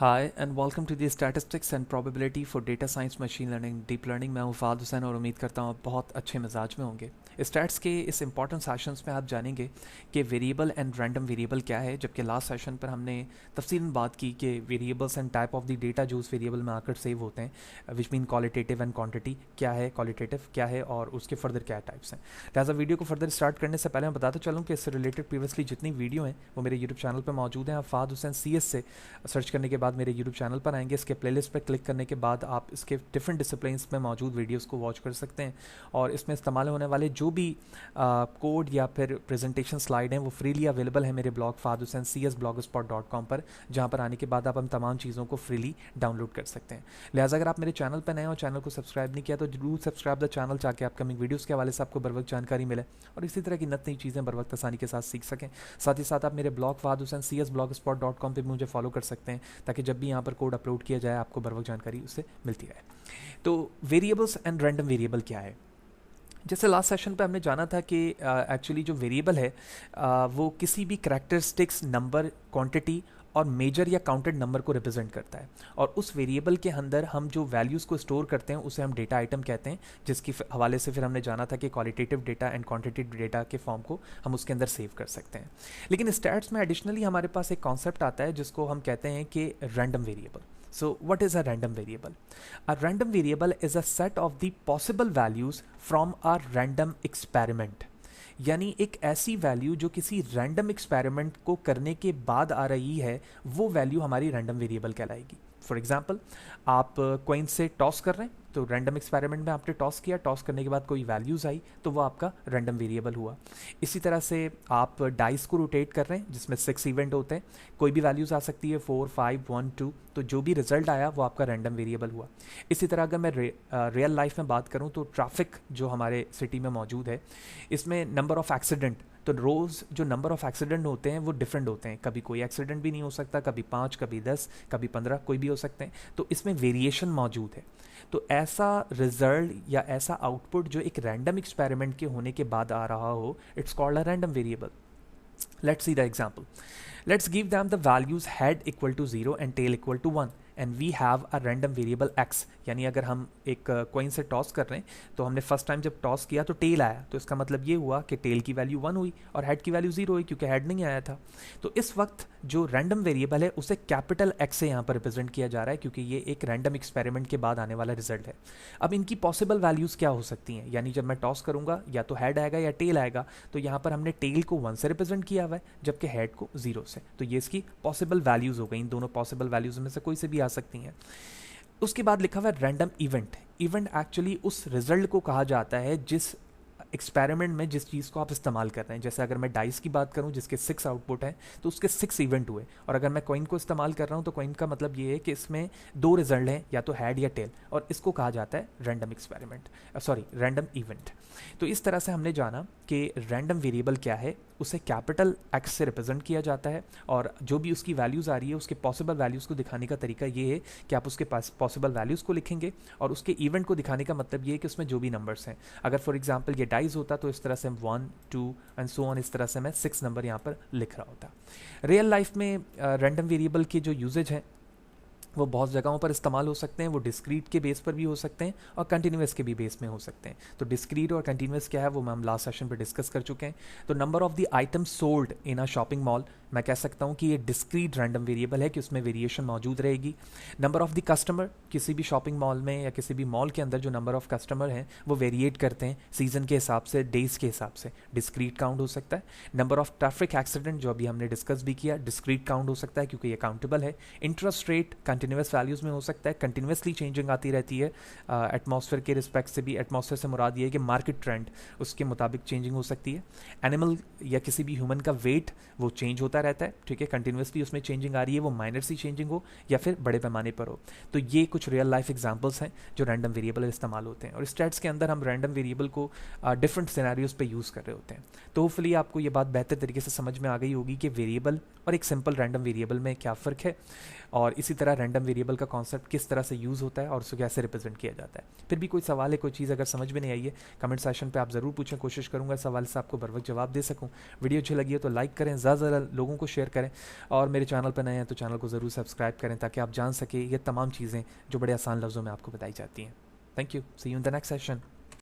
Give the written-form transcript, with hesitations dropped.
Hi and welcome to the statistics and probability for data science machine learning deep learning. मैं हूं Fahd Hussain और उम्मीद करता हूं आप बहुत अच्छे मिजाज में होंगे। स्टैट्स के इस इंपॉर्टेंट सेशंस में आप जानेंगे कि वेरिएबल एंड रैंडम वेरिएबल क्या है, जबकि लास्ट सेशन पर हमने तफसीलन बात की कि variables and type of the data जो उस वेरिएबल में आकर सेव होते हैं, which mean qualitative and quantity क्या है, क्वालिटेटिव क्या है और उसके फर्दर क्या टाइप्स हैं। लिहाजा वीडियो को फर्दर स्टार्ट करने से पहले मैं बताता चलूँ कि इससे रिलेटेड प्रीवियसली जितनी वीडियो हैं वो मेरे यूट्यूब चैनल पर मौजूद हैं। आप फाद हुसैन CS से सर्च करने के बाद मेरे यूट्यूब चैनल पर आएंगे। इसके प्लेलिस्ट पर क्लिक करने के बाद आप इसके डिफरेंट डिसिप्लिन्स में मौजूद वीडियोस को वॉच कर सकते हैं और इसमें इस्तेमाल होने वाले जो भी कोड या फिर प्रेजेंटेशन स्लाइड हैं वो फ्रीली अवेलेबल है मेरे ब्लॉग fadhusaincs blogspot.com पर, जहां पर आने के बाद आप हम तमाम चीज़ों को फ्रीली डाउनलोड कर सकते हैं। लिहाजा अगर आप मेरे चैनल पर नए और चैनल को सब्सक्राइब नहीं किया तो जरूर सब्सक्राइब द चैनल, ताकि अपकमिंग वीडियोज़ के हवाले से आपको बर वक्त जानकारी मिले और इसी तरह की नई चीज़ें बर वक्त आसानी के साथ सीख सकें। साथ ही साथ आप मेरे ब्लॉग fadhusaincs blogspot.com पर भी मुझे फॉलो कर सकते हैं, ताकि जब भी यहाँ पर कोड अपलोड किया जाए आपको बर वक्त जानकारी उससे मिलती रहे। तो वेरिएबल्स एंड रैंडम वेरिएबल क्या है? जैसे लास्ट सेशन पे हमने जाना था कि एक्चुअली जो वेरिएबल है वो किसी भी करैक्टरिस्टिक्स, नंबर, क्वांटिटी और मेजर या काउंटेड नंबर को रिप्रेजेंट करता है और उस वेरिएबल के अंदर हम जो वैल्यूज़ को स्टोर करते हैं उसे हम डेटा आइटम कहते हैं, जिसकी हवाले से फिर हमने जाना था कि qualitative data and quantitative data के फॉर्म को हम उसके अंदर सेव कर सकते हैं। लेकिन स्टैट्स में एडिशनली हमारे पास एक कॉन्सेप्ट आता है जिसको हम कहते हैं कि random variable. So what is a random variable? A random variable is a set of the possible values from a random experiment. यानी एक ऐसी वैल्यू जो किसी रैंडम एक्सपेरिमेंट को करने के बाद आ रही है, वो वैल्यू हमारी रैंडम वेरिएबल कहलाएगी। फॉर एग्जाम्पल, आप कॉइन से टॉस कर रहे हैं तो रैंडम एक्सपेरिमेंट में आपने टॉस किया, टॉस करने के बाद कोई वैल्यूज़ आई तो वो आपका रैंडम वेरिएबल हुआ। इसी तरह से आप डाइस को रोटेट कर रहे हैं जिसमें 6 इवेंट होते हैं, कोई भी वैल्यूज़ आ सकती है 4, 5, 1, 2, तो जो भी रिजल्ट आया वो आपका रैंडम वेरिएबल हुआ। इसी तरह अगर मैं रियल लाइफ में बात करूँ तो ट्रैफिक जो हमारे सिटी में मौजूद है, इसमें नंबर ऑफ एक्सीडेंट, तो रोज़ जो नंबर ऑफ एक्सीडेंट होते हैं वो डिफरेंट होते हैं। कभी कोई एक्सीडेंट भी नहीं हो सकता, कभी 5, कभी 10, कभी 15, कोई भी हो सकते हैं, तो इसमें वेरिएशन मौजूद है। तो ऐसा रिजल्ट या ऐसा आउटपुट जो एक रैंडम एक्सपेरिमेंट के होने के बाद आ रहा हो, it's called a random variable. Let's see the example. Let's give them the values head equal to 0 and tail equal to 1 and we have a random variable x। यानी अगर हम एक कॉइन से टॉस कर रहे हैं तो हमने फर्स्ट टाइम जब टॉस किया तो टेल आया, तो इसका मतलब ये हुआ कि टेल की वैल्यू 1 हुई और हेड की वैल्यू 0 हुई, क्योंकि हेड नहीं आया था। तो इस वक्त जो रैंडम वेरिएबल है उसे कैपिटल X से यहाँ पर रिप्रेजेंट किया जा रहा है, क्योंकि ये एक रैंडम एक्सपेरिमेंट के बाद आने वाला रिजल्ट है। अब इनकी पॉसिबल वैल्यूज़ क्या हो सकती हैं? यानी जब मैं टॉस करूँगा या तो हेड आएगा या टेल आएगा, तो यहाँ पर हमने टेल को 1 से रिप्रेजेंट किया हुआ है जबकि हेड को 0 से, तो ये इसकी पॉसिबल वैल्यूज़ हो गई। इन दोनों पॉसिबल वैल्यूज़ में से कोई से भी आ सकती हैं। उसके बाद लिखा हुआ है रैंडम इवेंट। इवेंट एक्चुअली उस रिजल्ट को कहा जाता है जिस एक्सपेरिमेंट में जिस चीज़ को आप इस्तेमाल कर रहे हैं। जैसे अगर मैं डाइस की बात करूं जिसके 6 आउटपुट हैं तो उसके 6 इवेंट हुए, और अगर मैं कॉइन को इस्तेमाल कर रहा हूं तो कॉइन का मतलब ये है कि इसमें 2 रिजल्ट हैं, या तो हेड या टेल, और इसको कहा जाता है रैंडम एक्सपेरिमेंट, रैंडम इवेंट। तो इस तरह से हमने जाना कि रैंडम वेरिएबल क्या है, उसे कैपिटल X से रिप्रेजेंट किया जाता है और जो भी उसकी वैल्यूज़ आ रही है उसके पॉसिबल वैल्यूज़ को दिखाने का तरीका ये है कि आप उसके पास पॉसिबल वैल्यूज़ को लिखेंगे और उसके इवेंट को दिखाने का मतलब ये है कि उसमें जो भी नंबर्स हैं, अगर फॉर एग्जांपल ये डाइज होता तो इस तरह से 1, 2 एंड सो ऑन, इस तरह से मैं 6 नंबर यहाँ पर लिख रहा होता। रियल लाइफ में रैंडम वेरिएबल के जो यूजेज हैं वो बहुत जगहों पर इस्तेमाल हो सकते हैं। वो डिस्क्रीट के बेस पर भी हो सकते हैं और कंटिन्यूस के भी बेस में हो सकते हैं। तो डिस्क्रीट और कंटिन्यूस क्या है वो हम लास्ट सेशन पे डिस्कस कर चुके हैं। तो number of the items sold in a shopping mall, मैं कह सकता हूँ कि ये डिस्क्रीट रैंडम वेरिएबल है कि उसमें वेरिएशन मौजूद रहेगी। नंबर ऑफ द कस्टमर, किसी भी शॉपिंग मॉल में या किसी भी मॉल के अंदर जो नंबर ऑफ कस्टमर हैं वो वेरिएट करते हैं सीजन के हिसाब से, डेज के हिसाब से, डिस्क्रीट काउंट हो सकता है। नंबर ऑफ ट्रैफिक एक्सीडेंट जो अभी हमने डिस्कस भी किया, डिस्क्रीट काउंट हो सकता है क्योंकि ये काउंटेबल है। इंटरेस्ट रेट कंटिन्यूस वैल्यूज़ में हो सकता है, कंटिन्यूसली चेंजिंग आती रहती है एटमॉस्फेयर के रिस्पेक्ट से भी। एटमॉस्फेयर से मुराद ये है कि मार्केट ट्रेंड, उसके मुताबिक चेंजिंग हो सकती है। एनिमल या किसी भी ह्यूमन का वेट वो चेंज होता रहता है, ठीक है, कंटिन्यूसली उसमें चेंजिंग आ रही है, वो माइनर सी चेंजिंग हो या फिर बड़े पैमाने पर हो। तो ये कुछ रियल लाइफ एग्जांपल्स हैं जो रैंडम वेरिएबल इस्तेमाल होते हैं, और स्टैट्स के अंदर हम रैंडम वेरिएबल को डिफरेंट सिनेरियोज पे यूज़ कर रहे होते हैं। तो होपफुली आपको ये बात बेहतर तरीके से समझ में आ गई होगी कि वेरिएबल और एक सिंपल रैंडम वेरिएबल में क्या फ़र्क है, और इसी तरह रैंडम वेरिएबल का कॉन्सेप्ट किस तरह से यूज़ होता है और उसको कैसे रिप्रेजेंट किया जाता है। फिर भी कोई सवाल है, कोई चीज़ अगर समझ में नहीं आई है, कमेंट सेशन पे आप ज़रूर पूछें, कोशिश करूँगा इस सवाल से आपको बर वक्त जवाब दे सकूँ। वीडियो अच्छी लगी है तो लाइक करें, ज़्यादा से ज़्यादा लोगों को शेयर करें, और मेरे चैनल पर नए हैं तो चैनल को ज़रूर सब्सक्राइब करें ताकि आप जान सकें ये तमाम चीज़ें जो बड़े आसान लफ्ज़ों में आपको बताई जाती हैं। Thank you, see you in the next session.